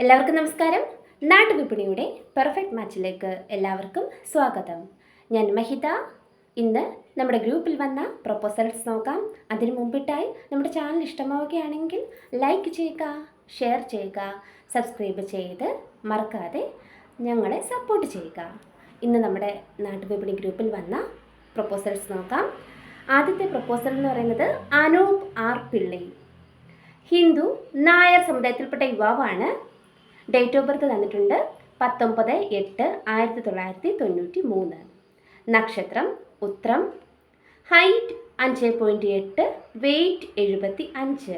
എല്ലാവർക്കും നമസ്കാരം. നാട്ടുവിപണിയുടെ പെർഫെക്റ്റ് മാച്ചിലേക്ക് എല്ലാവർക്കും സ്വാഗതം. ഞാൻ മഹിത. ഇന്ന് നമ്മുടെ ഗ്രൂപ്പിൽ വന്ന പ്രൊപ്പോസൽസ് നോക്കാം. അതിനു മുമ്പിട്ടായി നമ്മുടെ ചാനൽ ഇഷ്ടമാവുകയാണെങ്കിൽ ലൈക്ക് ചെയ്യുക, ഷെയർ ചെയ്യുക, സബ്സ്ക്രൈബ് ചെയ്ത് മറക്കാതെ ഞങ്ങളെ സപ്പോർട്ട് ചെയ്യുക. ഇന്ന് നമ്മുടെ നാട്ടുവിപണി ഗ്രൂപ്പിൽ വന്ന പ്രൊപ്പോസൽസ് നോക്കാം. ആദ്യത്തെ പ്രൊപ്പോസൽ എന്ന് പറയുന്നത് അനൂപ് ആർ പിള്ളി. ഹിന്ദു നായർ സമുദായത്തിൽപ്പെട്ട യുവാവാണ്. ഡേറ്റ് ഓഫ് ബർത്ത് തന്നിട്ടുണ്ട് 19/8/1993. നക്ഷത്രം ഉത്രം. Height 5.8, weight 75.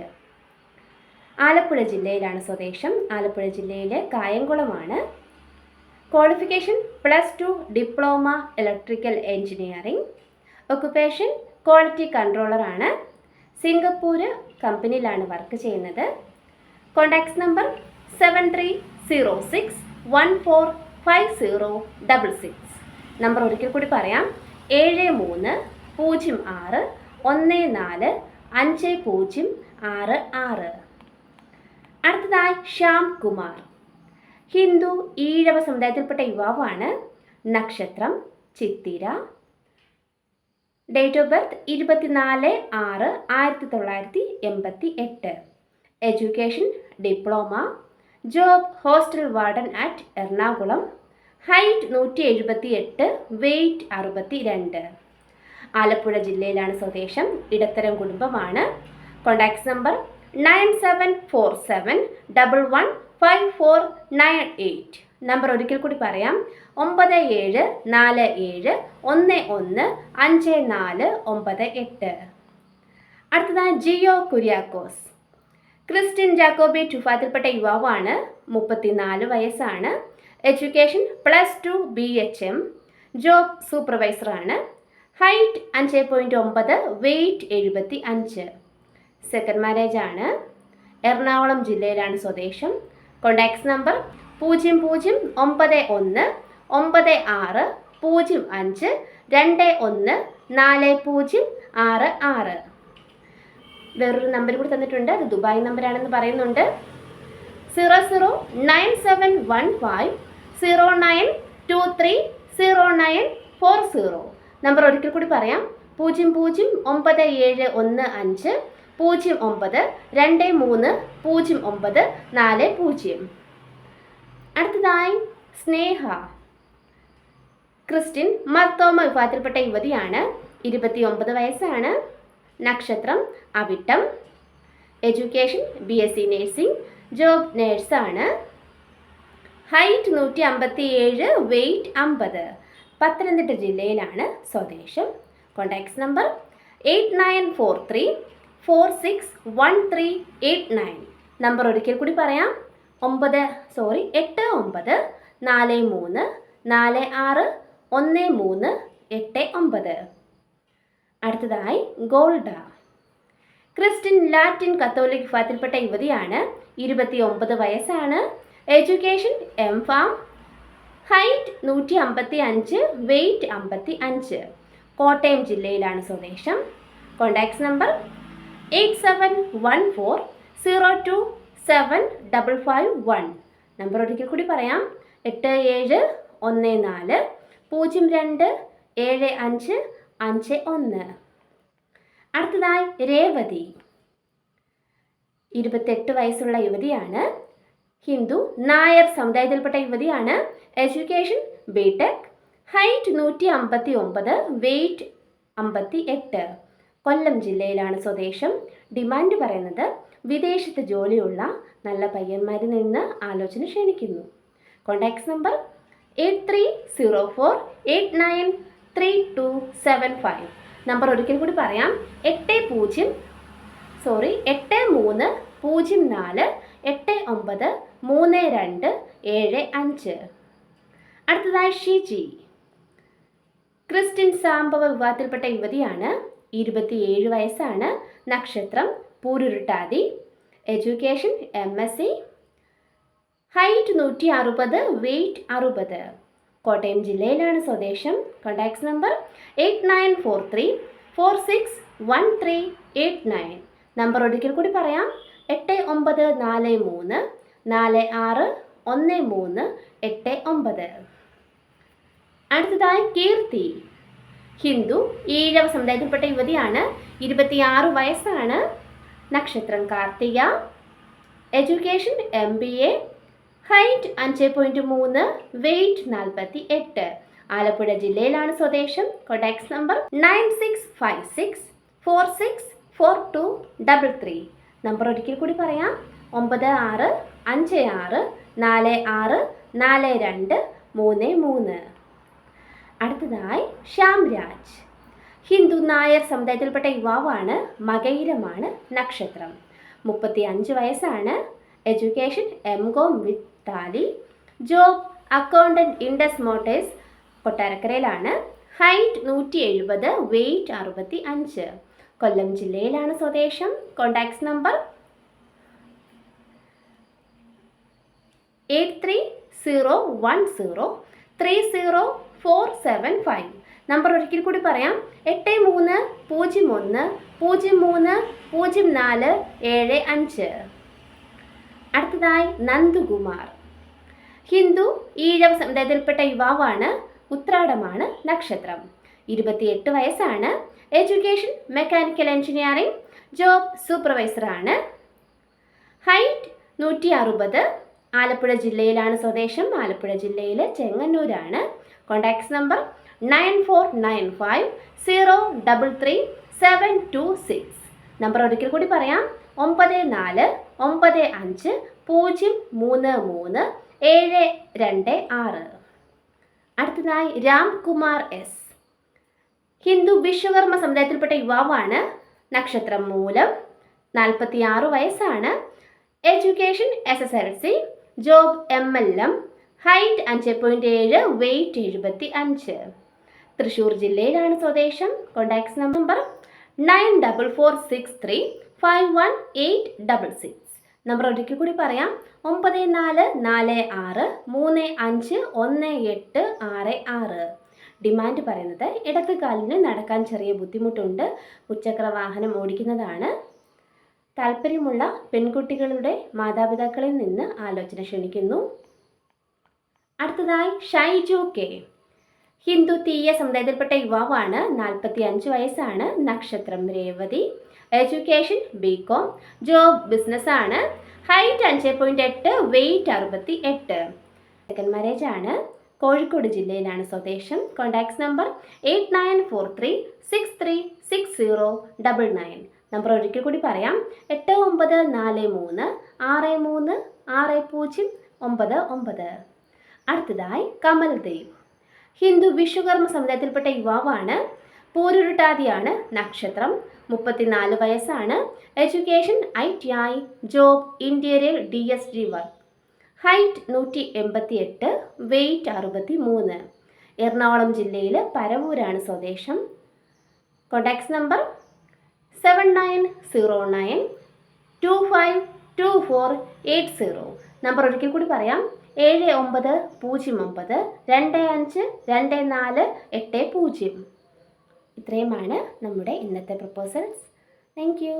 ആലപ്പുഴ ജില്ലയിലാണ് സ്വദേശം. ആലപ്പുഴ ജില്ലയിലെ കായംകുളമാണ്. Qualification +2 diploma electrical engineering. Occupation quality കൺട്രോളറാണ്. സിംഗപ്പൂർ കമ്പനിയിലാണ് വർക്ക് ചെയ്യുന്നത്. Contacts number 7306145066. നമ്പർ ഒരിക്കൽ കൂടി പറയാം: 7306145066. അടുത്തതായി ശ്യാം കുമാർ. ഹിന്ദു ഈഴവ സമുദായത്തിൽപ്പെട്ട യുവാവാണ്. നക്ഷത്രം Chithira. Date of birth 24/6/1988. Education diploma. Job hostel warden at Ernakulam. Height 178, weight 62. Alappuzha ജില്ലയിലാണ് സ്വദേശം. ഇടത്തരം കുടുംബമാണ്. Contacts number 9747115498. നമ്പർ ഒരിക്കൽ കൂടി പറയാം: 9747115498. അടുത്തതായി ജിയോ കുര്യാക്കോസ്. ക്രിസ്ത്യൻ ജാക്കോബി ടുഫാത്തിൽപ്പെട്ട യുവാവാണ്. 34 വയസ്സാണ്. Education +2 BHM. ജോബ് സൂപ്പർവൈസറാണ്. Height 5.9, weight 75. സെക്കൻഡ് മാരേജ് ആണ്. എറണാകുളം ജില്ലയിലാണ് സ്വദേശം. Contacts number 00919605214066. വേറൊരു നമ്പർ കൂടി തന്നിട്ടുണ്ട്. അത് ദുബായ് നമ്പറാണെന്ന് പറയുന്നുണ്ട്. 00971509230940. നമ്പർ ഒരിക്കൽ കൂടി പറയാം: 00971509230940. അടുത്തതായി സ്നേഹ. ക്രിസ്ത്യൻ മർത്തോമ വിഭാഗത്തിൽപ്പെട്ട യുവതിയാണ്. 29 വയസ്സാണ്. നക്ഷത്രം Avittam. Education BSc nursing. Job നേഴ്സാണ്. Height 157, weight 50. പത്തനംതിട്ട ജില്ലയിലാണ് സ്വദേശം. Contacts number 8943461389. നമ്പർ ഒരിക്കൽ കൂടി പറയാം: 8943461389. അടുത്തതായി ഗോൾഡ. ക്രിസ്ത്യൻ ലാറ്റിൻ കത്തോലിക് വിഭാഗത്തിൽപ്പെട്ട യുവതിയാണ്. 29 വയസ്സാണ്. Education MPharm. Height 155, weight 55. Kottayam ജില്ലയിലാണ് സ്വദേശം. Contacts number 8714027551. നമ്പർ ഒരിക്കൽ കൂടി പറയാം: 8714027551. അടുത്തതായി രേവതി. 28 വയസ്സുള്ള യുവതിയാണ്. ഹിന്ദു നായർ സമുദായത്തിൽപ്പെട്ട യുവതിയാണ്. Education BTech. Height 159, weight 58. Kollam ജില്ലയിലാണ് സ്വദേശം. ഡിമാൻഡ് പറയുന്നത് വിദേശത്ത് ജോലിയുള്ള നല്ല പയ്യന്മാരിൽ നിന്ന് ആലോചന ക്ഷണിക്കുന്നു. Contacts number 8304893275. നമ്പർ ഒരിക്കൽ കൂടി പറയാം: 8304893275. അടുത്തതായി ഷിജി. ക്രിസ്ത്യൻ സാംബവ വിഭാഗത്തിൽപ്പെട്ട യുവതിയാണ്. 27 വയസ്സാണ്. നക്ഷത്രം പൂരുരുട്ടാതി. Education MSc. Height 160, weight 60. Kottayam ജില്ലയിലാണ് സ്വദേശം. Contacts number 8943461389. നമ്പർ ഒരിക്കൽ കൂടി പറയാം: 8943 4613 അടുത്തതായി കീർത്തി. ഹിന്ദു ഈഴവ സമുദായത്തിൽപ്പെട്ട യുവതിയാണ്. 26 വയസ്സാണ്. നക്ഷത്രം കാർത്തിക. Education MBA. Height 5.3, weight 48. Alappuzha ജില്ലയിലാണ് സ്വദേശം. Contact number 9656464233. നമ്പർ ഒരിക്കൽ കൂടി പറയാം. 9656464233. അടുത്തതായി ശ്യാംരാജ്. ഹിന്ദു നായർ സമുദായത്തിൽപ്പെട്ട യുവാവാണ്. മകയിരമാണ് നക്ഷത്രം. 35 വയസ്സാണ്. Education MCom with Tally. Job accountant Indus motors കൊട്ടാരക്കരയിലാണ്. Height 170, weight 65. കൊല്ലം ജില്ലയിലാണ് സ്വദേശം. Contact number 8301030475. നമ്പർ ഒരിക്കൽ കൂടി പറയാം. 8301030475. അടുത്തതായി നന്ദുകുമാർ. ഹിന്ദു ഈഴവ സമുദായത്തിൽപ്പെട്ട യുവാവാണ്. ഉത്രാടമാണ് നക്ഷത്രം. 28 വയസ്സാണ്. Education mechanical engineering. ജോബ് സൂപ്പർവൈസറാണ്. ഹൈറ്റ് 160. ആലപ്പുഴ ജില്ലയിലാണ് സ്വദേശം. ആലപ്പുഴ ജില്ലയിൽ ചെങ്ങന്നൂരാണ്. Contact number 9495033726. നമ്പർ ഒരിക്കൽ കൂടി പറയാം. 9495033726. അടുത്തതായി രാംകുമാർ S. ഹിന്ദു വിശ്വകർമ്മ സമുദായത്തിൽപ്പെട്ട യുവാവാണ്. നക്ഷത്രം മൂലം. 46 വയസ്സാണ്. Education SSLC. Job MLM. Height 5.7, weight 75. Thrissur ജില്ലയിലാണ് സ്വദേശം. Contact number 9446351866. നമ്പർ ഒരിക്കൽ കൂടി പറയാം. 9446351866. ഡിമാൻഡ് പറയുന്നത് ഇടത്ത് കാലിന് നടക്കാൻ ചെറിയ ബുദ്ധിമുട്ടുണ്ട്. മുച്ചക്ര വാഹനം ഓടിക്കുന്നതാണ്. താല്പര്യമുള്ള പെൺകുട്ടികളുടെ മാതാപിതാക്കളിൽ നിന്ന് ആലോചന ക്ഷണിക്കുന്നു. അടുത്തതായി ഷൈജു K. ഹിന്ദു തീയ സമുദായത്തിൽപ്പെട്ട യുവാവാണ്. 45 വയസ്സാണ്. നക്ഷത്രം രേവതി. Education BCom. ജോബ് ബിസിനസ്സാണ്. Height 5.8, weight 68. സെക്കൻഡ് മാരേജ് ആണ്. കോഴിക്കോട് ജില്ലയിലാണ് സ്വദേശം. Contact number 8943636099. നമ്പർ ഒരിക്കൽ കൂടി പറയാം. 8943636099. അടുത്തതായി കമൽദേവ്. ഹിന്ദു വിശ്വകർമ്മ സമുദായത്തിൽപ്പെട്ട യുവാവാണ്. പൂരുരുട്ടാതിയാണ് നക്ഷത്രം. 34 വയസ്സാണ്. Education ITI. Job interior DSG work. Height 188, weight 63. Ernakulam ജില്ലയിൽ പരവൂരാണ് സ്വദേശം. Contact number 7909252480. നമ്പർ ഒരിക്കൽ കൂടി പറയാം. 7909252480. ഇത്രയുമാണ് നമ്മുടെ ഇന്നത്തെ പ്രപ്പോസൽസ്. Thank you.